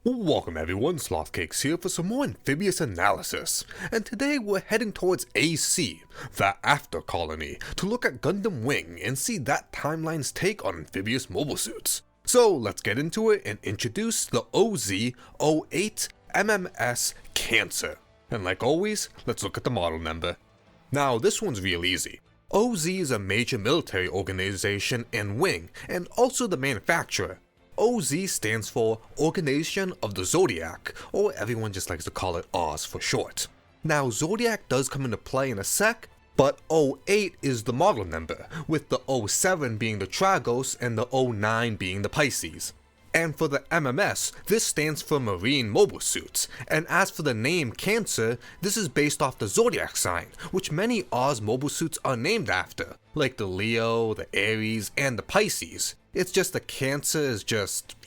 Welcome everyone, Slothcakes here for some more Amphibious analysis, and today we're heading towards AC, the After Colony, to look at Gundam Wing and see that timeline's take on Amphibious mobile suits. So let's get into it and introduce the OZ-08MMS Cancer. And like always, let's look at the model number. Now this one's real easy. OZ is a major military organization in Wing, and also the manufacturer. OZ stands for Organization of the Zodiac, or everyone just likes to call it Oz for short. Now Zodiac does come into play in a sec, but 08 is the model number, with the 07 being the Tragos and the 09 being the Pisces. And for the MMS, this stands for Marine Mobile Suits, and as for the name Cancer, this is based off the Zodiac sign, which many Oz mobile suits are named after, like the Leo, the Aries, and the Pisces. It's just the Cancer is just,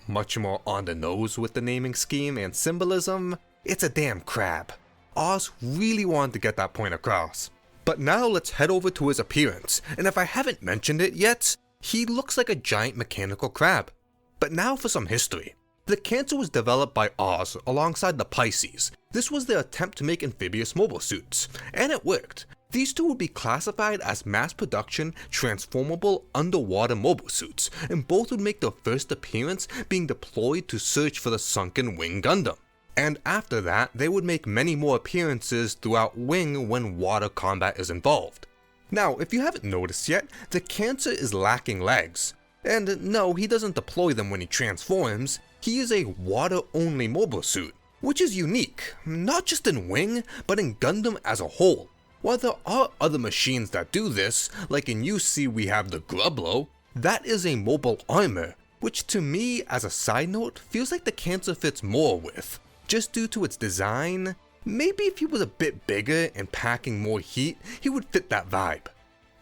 much more on the nose with the naming scheme and symbolism. It's a damn crab. Oz really wanted to get that point across. But now let's head over to his appearance, and if I haven't mentioned it yet, he looks like a giant mechanical crab. But now for some history. The Cancer was developed by Oz alongside the Pisces. This was their attempt to make amphibious mobile suits, and it worked. These two would be classified as mass production, transformable underwater mobile suits, and both would make their first appearance being deployed to search for the sunken Wing Gundam. And after that, they would make many more appearances throughout Wing when water combat is involved. Now, if you haven't noticed yet, the Cancer is lacking legs. And no, he doesn't deploy them when he transforms, he is a water-only mobile suit, which is unique, not just in Wing, but in Gundam as a whole. While there are other machines that do this, like in UC we have the Grublo, that is a mobile armor, which to me, as a side note, feels like the Cancer fits more with, just due to its design. Maybe if he was a bit bigger and packing more heat, he would fit that vibe.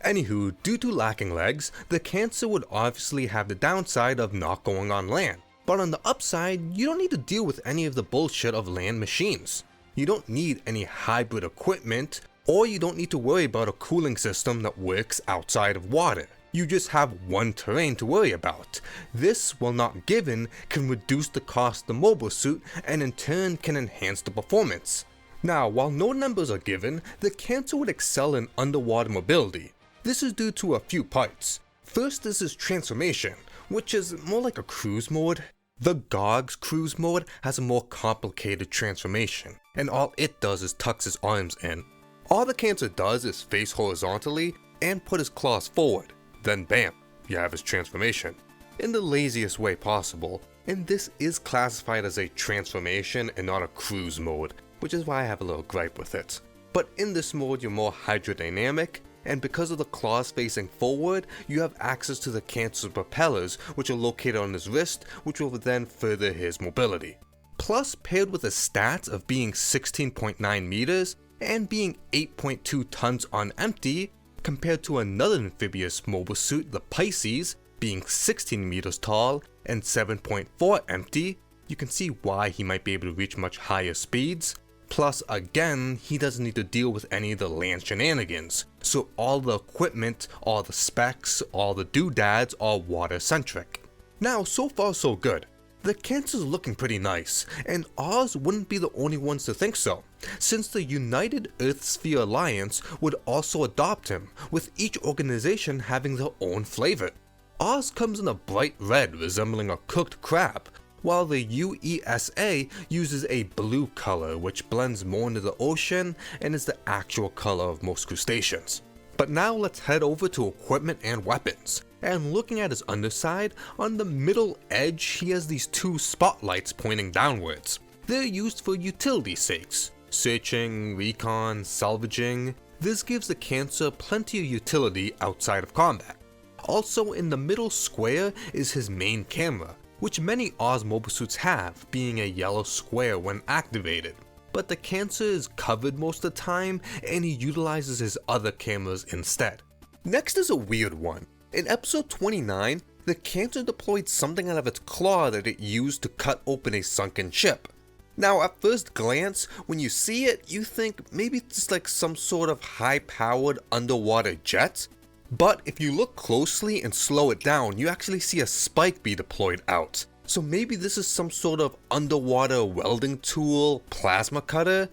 Anywho, due to lacking legs, the Cancer would obviously have the downside of not going on land, but on the upside, you don't need to deal with any of the bullshit of land machines. You don't need any hybrid equipment, or you don't need to worry about a cooling system that works outside of water. You just have one terrain to worry about. This, while not given, can reduce the cost of the mobile suit and in turn can enhance the performance. Now, while no numbers are given, the Cancer would excel in underwater mobility. This is due to a few parts. First is his transformation, which is more like a cruise mode. The GOG's cruise mode has a more complicated transformation, and all it does is tucks his arms in. All the Cancer does is face horizontally and put his claws forward, then bam, you have his transformation. In the laziest way possible, and this is classified as a transformation and not a cruise mode, which is why I have a little gripe with it. But in this mode you're more hydrodynamic, and because of the claws facing forward, you have access to the Cancer's propellers, which are located on his wrist, which will then further his mobility. Plus, paired with the stats of being 16.9 meters, and being 8.2 tons on empty, compared to another amphibious mobile suit, the Pisces, being 16 meters tall and 7.4 empty, you can see why he might be able to reach much higher speeds. Plus, again, he doesn't need to deal with any of the land shenanigans, so all the equipment, all the specs, all the doodads are water-centric. Now, so far so good. The Cancer's looking pretty nice, and Oz wouldn't be the only ones to think so, since the United Earth Sphere Alliance would also adopt him, with each organization having their own flavor. Oz comes in a bright red resembling a cooked crab, while the USA uses a blue color which blends more into the ocean and is the actual color of most crustaceans. But now let's head over to equipment and weapons. And looking at his underside, on the middle edge he has these two spotlights pointing downwards. They're used for utility sakes, searching, recon, salvaging. This gives the Cancer plenty of utility outside of combat. Also in the middle square is his main camera, which many Oz mobile suits have, being a yellow square when activated. But the Cancer is covered most of the time and he utilizes his other cameras instead. Next is a weird one. In episode 29, the Cancer deployed something out of its claw that it used to cut open a sunken ship. Now at first glance, when you see it, you think maybe it's just like some sort of high-powered underwater jet. But if you look closely and slow it down, you actually see a spike be deployed out. So maybe this is some sort of underwater welding tool, plasma cutter,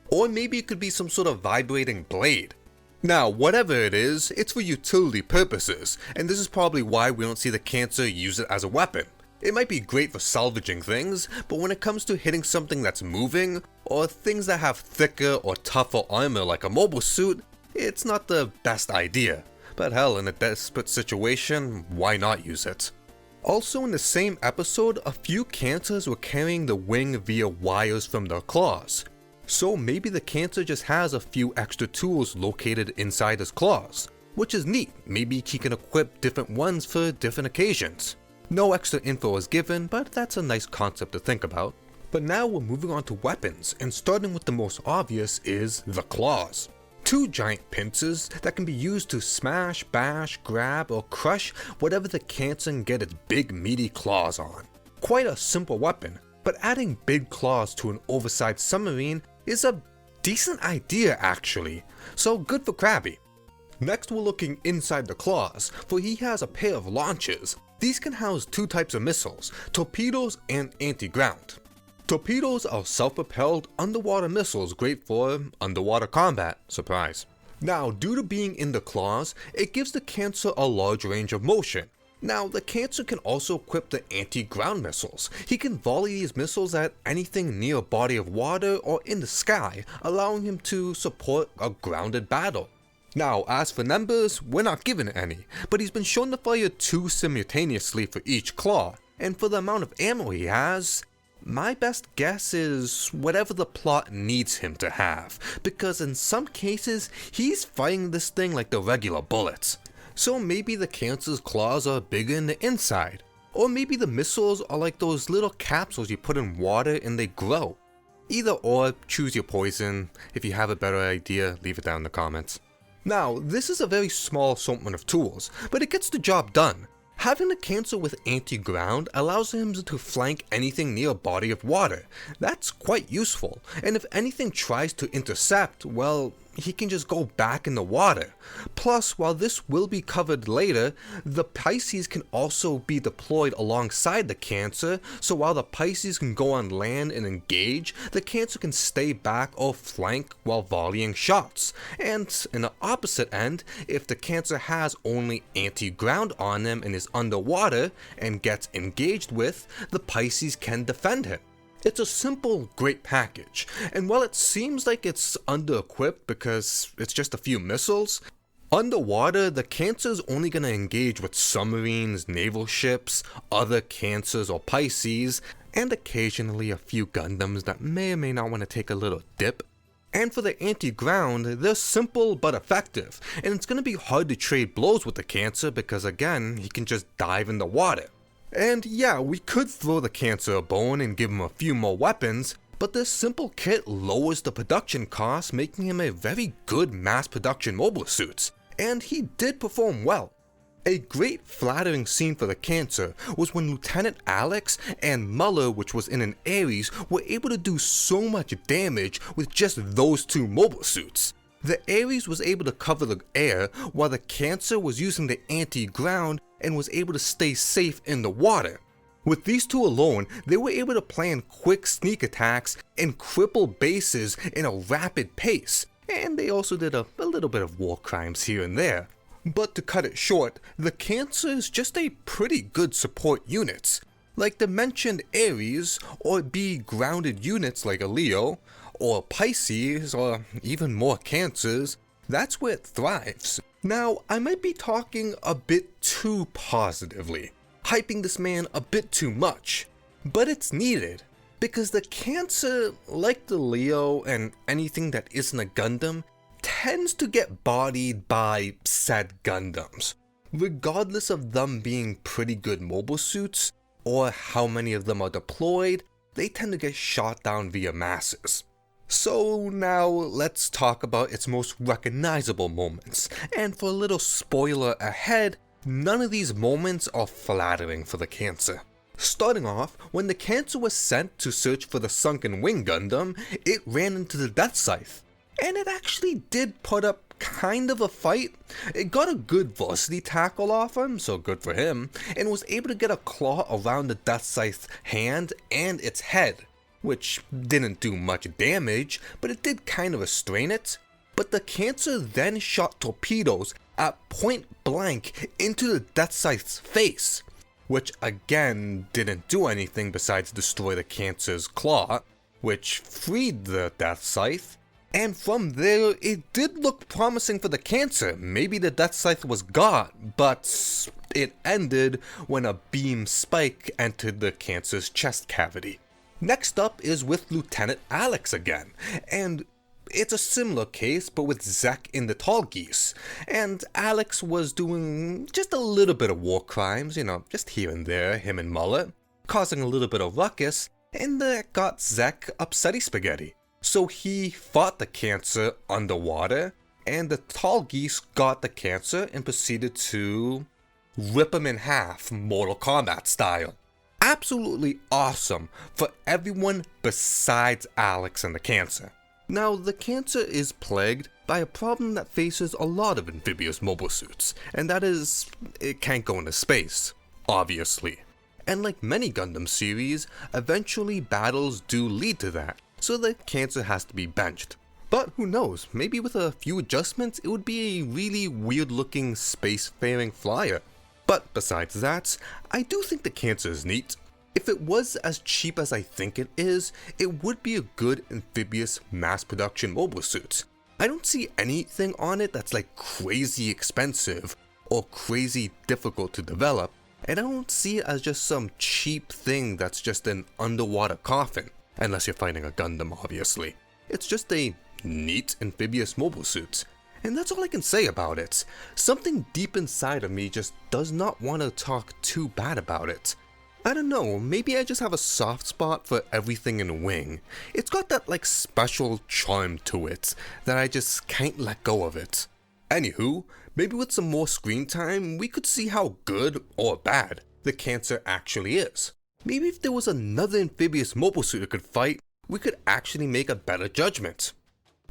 or maybe it could be some sort of vibrating blade. Now, whatever it is, it's for utility purposes, and this is probably why we don't see the Cancer use it as a weapon. It might be great for salvaging things, but when it comes to hitting something that's moving, or things that have thicker or tougher armor like a mobile suit, it's not the best idea. But hell, in a desperate situation, why not use it? Also in the same episode, a few Cancers were carrying the wing via wires from their claws. So maybe the Cancer just has a few extra tools located inside his claws, which is neat. Maybe he can equip different ones for different occasions. No extra info is given, but that's a nice concept to think about. But now we're moving on to weapons, and starting with the most obvious is the claws. Two giant pincers that can be used to smash, bash, grab, or crush whatever the Cancer can get its big meaty claws on. Quite a simple weapon, but adding big claws to an oversized submarine is a decent idea actually, so good for Krabby. Next we're looking inside the claws, for he has a pair of launchers. These can house two types of missiles, torpedoes and anti-ground. Torpedoes are self-propelled underwater missiles great for underwater combat, surprise. Now, due to being in the claws, it gives the Cancer a large range of motion. Now, the Cancer can also equip the anti-ground missiles. He can volley these missiles at anything near a body of water or in the sky, allowing him to support a grounded battle. Now, as for numbers, we're not given any, but he's been shown to fire 2 simultaneously for each claw, and for the amount of ammo he has, my best guess is whatever the plot needs him to have, because in some cases, he's fighting this thing like the regular bullets. So maybe the Cancer's claws are bigger in the inside, or maybe the missiles are like those little capsules you put in water and they grow. Either or, choose your poison. If you have a better idea, leave it down in the comments. Now, this is a very small assortment of tools, but it gets the job done. Having the Cancer with anti-ground allows him to flank anything near a body of water. That's quite useful, and if anything tries to intercept, well, he can just go back in the water. Plus, while this will be covered later, the Pisces can also be deployed alongside the Cancer, so while the Pisces can go on land and engage, the Cancer can stay back or flank while volleying shots. And in the opposite end, if the Cancer has only anti-ground on him and is underwater and gets engaged with, the Pisces can defend him. It's a simple, great package, and while it seems like it's under-equipped because it's just a few missiles, underwater the Cancer's only going to engage with submarines, naval ships, other Cancers or Pisces, and occasionally a few Gundams that may or may not want to take a little dip. And for the anti-ground, they're simple but effective, and it's going to be hard to trade blows with the Cancer because again, he can just dive in the water. And yeah, we could throw the Cancer a bone and give him a few more weapons, but this simple kit lowers the production cost, making him a very good mass production mobile suit, and he did perform well. A great flattering scene for the Cancer was when Lieutenant Alex and Muller, which was in an Ares, were able to do so much damage with just those 2 mobile suits. The Ares was able to cover the air while the Cancer was using the anti-ground and was able to stay safe in the water. With these 2 alone, they were able to plan quick sneak attacks and cripple bases in a rapid pace, and they also did a little bit of war crimes here and there. But to cut it short, the Cancer is just a pretty good support unit. Like the mentioned Ares, or be grounded units like a Leo, or Pisces, or even more Cancers, that's where it thrives. Now, I might be talking a bit too positively, hyping this man a bit too much, but it's needed, because the Cancer, like the Leo and anything that isn't a Gundam, tends to get bodied by said Gundams, regardless of them being pretty good mobile suits, or how many of them are deployed, they tend to get shot down via masses. So now let's talk about its most recognizable moments, and for a little spoiler ahead, none of these moments are flattering for the Cancer. Starting off, when the Cancer was sent to search for the sunken wing Gundam, it ran into the death scythe, and it actually did put up kind of a fight. It got a good varsity tackle off him, so good for him, and was able to get a claw around the Death Scythe's hand and its head, which didn't do much damage, but it did kind of restrain it. But the Cancer then shot torpedoes at point blank into the Death Scythe's face, which again didn't do anything besides destroy the Cancer's claw, which freed the Death Scythe. And from there, it did look promising for the Cancer. Maybe the Death Scythe was got, but it ended when a beam spike entered the Cancer's chest cavity. Next up is with Lieutenant Alex again, and it's a similar case, but with Zek in the Tall Geese. And Alex was doing just a little bit of war crimes, just here and there, him and Mullet, causing a little bit of ruckus, and that got Zek upsetty spaghetti. So he fought the Cancer underwater, and the Tall Geese got the Cancer and proceeded to rip him in half, Mortal Kombat style. Absolutely awesome for everyone besides Alex and the Cancer. Now, the Cancer is plagued by a problem that faces a lot of amphibious mobile suits, and that is, it can't go into space, obviously. And like many Gundam series, eventually battles do lead to that, so the Cancer has to be benched. But who knows, maybe with a few adjustments it would be a really weird looking spacefaring flyer. But besides that, I do think the Cancer is neat. If it was as cheap as I think it is, it would be a good amphibious mass production mobile suit. I don't see anything on it that's like crazy expensive or crazy difficult to develop, and I don't see it as just some cheap thing that's just an underwater coffin, unless you're fighting a Gundam obviously. It's just a neat amphibious mobile suit. And that's all I can say about it. Something deep inside of me just does not want to talk too bad about it. I don't know, maybe I just have a soft spot for everything in Wing. It's got that like special charm to it that I just can't let go of it. Anywho, maybe with some more screen time, we could see how good or bad the Cancer actually is. Maybe if there was another amphibious mobile suit it could fight, we could actually make a better judgment.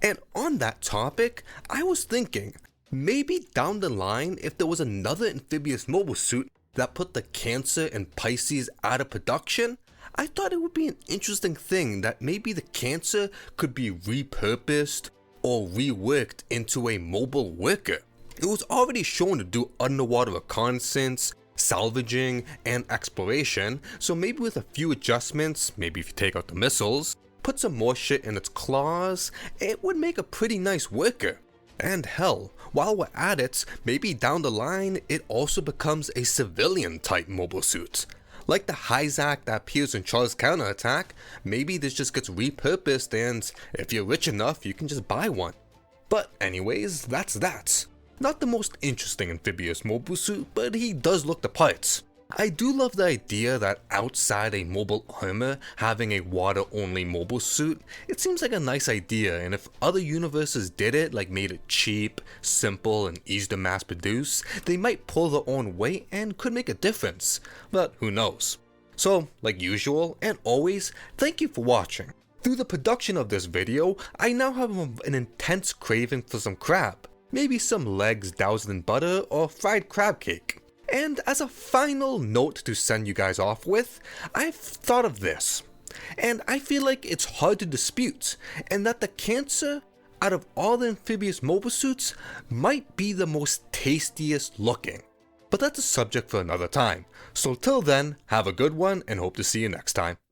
And on that topic, I was thinking, maybe down the line if there was another amphibious mobile suit that put the Cancer and Pisces out of production, I thought it would be an interesting thing that maybe the Cancer could be repurposed or reworked into a mobile worker. It was already shown to do underwater reconnaissance, salvaging, and exploration, so maybe with a few adjustments, maybe if you take out the missiles, put some more shit in its claws, it would make a pretty nice worker. And hell, while we're at it, maybe down the line it also becomes a civilian type mobile suit. Like the Hyzak that appears in Char's Counterattack, maybe this just gets repurposed and if you're rich enough you can just buy one. But anyways, that's that. Not the most interesting amphibious mobile suit, but he does look the parts. I do love the idea that outside a mobile armor, having a water-only mobile suit, it seems like a nice idea, and if other universes did it, like made it cheap, simple, and easy to mass produce, they might pull their own weight and could make a difference, but who knows. So, like usual, and always, thank you for watching. Through the production of this video, I now have an intense craving for some crab, maybe some legs doused in butter or fried crab cake. And as a final note to send you guys off with, I've thought of this, and I feel like it's hard to dispute, and that the Cancer, out of all the amphibious mobile suits, might be the most tastiest looking. But that's a subject for another time, so till then, have a good one and hope to see you next time.